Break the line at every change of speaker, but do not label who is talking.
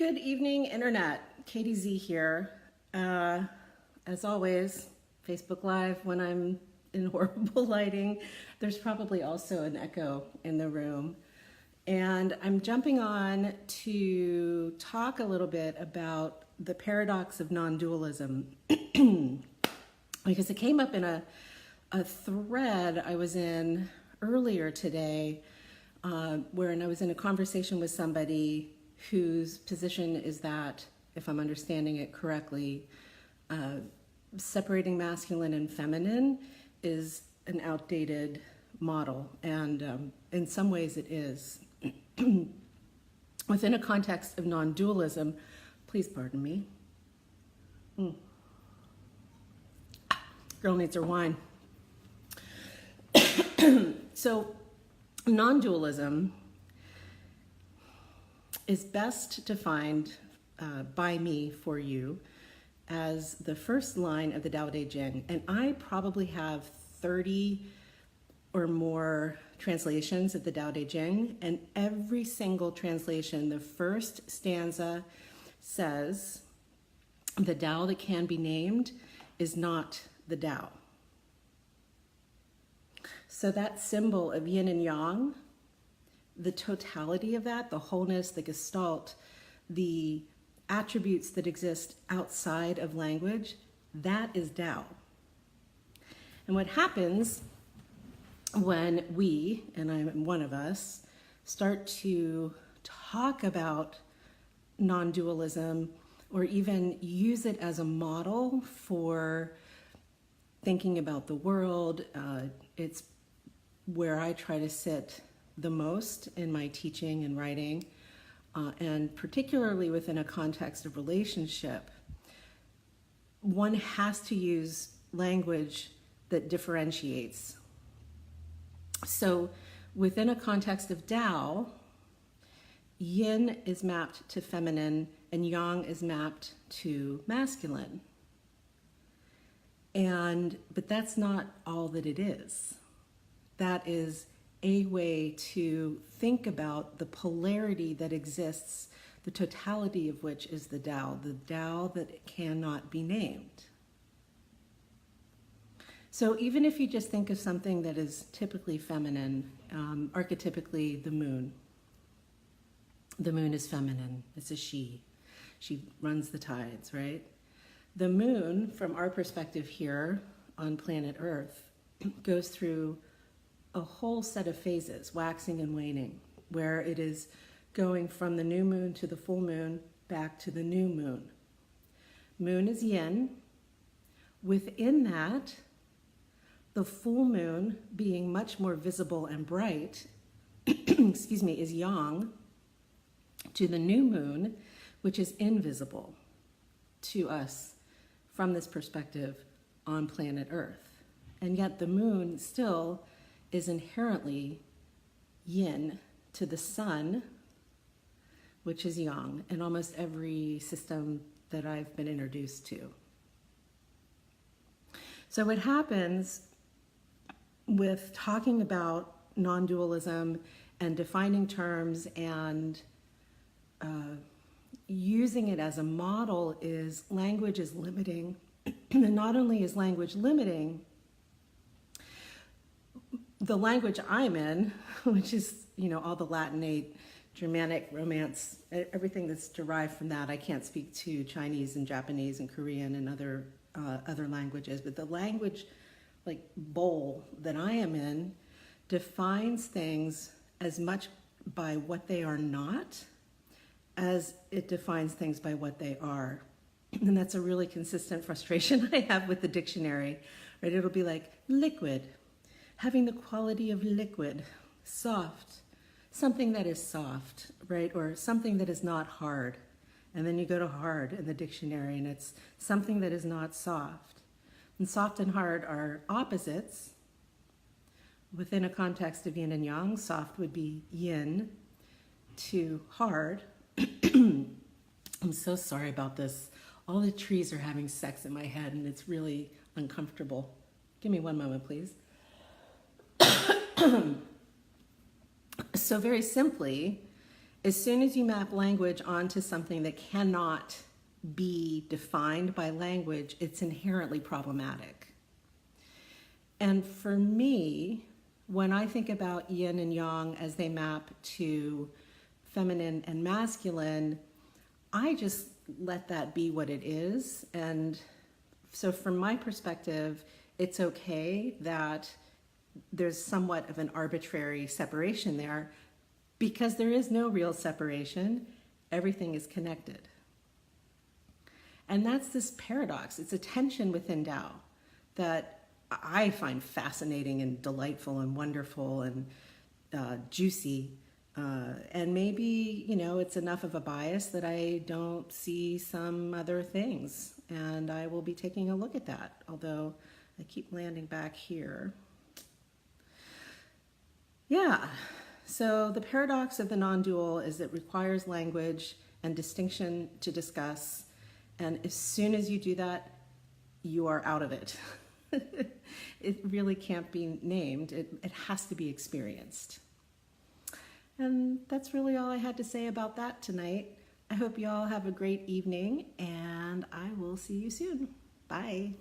Good evening, Internet. Katie Z here. As always, Facebook Live when I'm in horrible lighting. There's probably also an echo in the room. And I'm jumping on to talk a little bit about the paradox of non-dualism. Because it came up in a thread I was in earlier today, wherein I was in a conversation with somebody whose position is that, if I'm understanding it correctly, separating masculine and feminine is an outdated model, and in some ways it is. Within a context of non-dualism, please pardon me. Girl needs her wine. So, non-dualism is best defined by me for you as the first line of the Tao Te Ching. And I probably have 30 or more translations of the Tao Te Ching, and every single translation, the first stanza says, the Tao that can be named is not the Tao. So that symbol of yin and yang, the totality of that, the wholeness, the gestalt, the attributes that exist outside of language, that is Tao. And what happens when we, and I'm one of us, start to talk about non-dualism or even use it as a model for thinking about the world, it's where I try to sit the most in my teaching and writing, and particularly within a context of relationship. One has to use language that differentiates. So within a context of Tao, yin is mapped to feminine and yang is mapped to masculine. But that's not all that it is. That is a way to think about the polarity that exists, the totality of which is the Tao that cannot be named. So even if you just think of something that is typically feminine, archetypically the moon is feminine, it's a she. She runs the tides, right? The moon, from our perspective here on planet Earth, goes through a whole set of phases, waxing and waning, where it is going from the new moon to the full moon, back to the new moon. Moon is yin. Within that, the full moon, being much more visible and bright, is yang, to the new moon, which is invisible to us from this perspective on planet Earth. And yet the moon still is inherently yin to the sun, which is yang, in almost every system that I've been introduced to. So what happens with talking about non-dualism and defining terms and using it as a model is language is limiting. And not only is language limiting, the language I'm in, which is, all the Latinate, Germanic, Romance, everything that's derived from that. I can't speak to Chinese and Japanese and Korean and other languages, but the language bowl that I am in defines things as much by what they are not as it defines things by what they are. And that's a really consistent frustration I have with the dictionary, right? It'll be like liquid, having the quality of liquid, soft, something that is soft, right? Or something that is not hard. And then you go to hard in the dictionary and it's something that is not soft. And soft and hard are opposites. Within a context of yin and yang, soft would be yin to hard. I'm so sorry about this. All the trees are having sex in my head and it's really uncomfortable. Give me one moment, please. So very simply, As soon as you map language onto something that cannot be defined by language, it's inherently problematic. And for me, when I think about yin and yang as they map to feminine and masculine, I just let that be what it is. And so from my perspective, it's okay that there's somewhat of an arbitrary separation there, because there is no real separation. Everything is connected. And that's this paradox. It's a tension within Tao that I find fascinating and delightful and wonderful and juicy. And maybe, it's enough of a bias that I don't see some other things. And I will be taking a look at that, although I keep landing back here. Yeah. So the paradox of the non-dual is it requires language and distinction to discuss. And as soon as you do that, you are out of it. It really can't be named. It has to be experienced. And that's really all I had to say about that tonight. I hope you all have a great evening, and I will see you soon. Bye.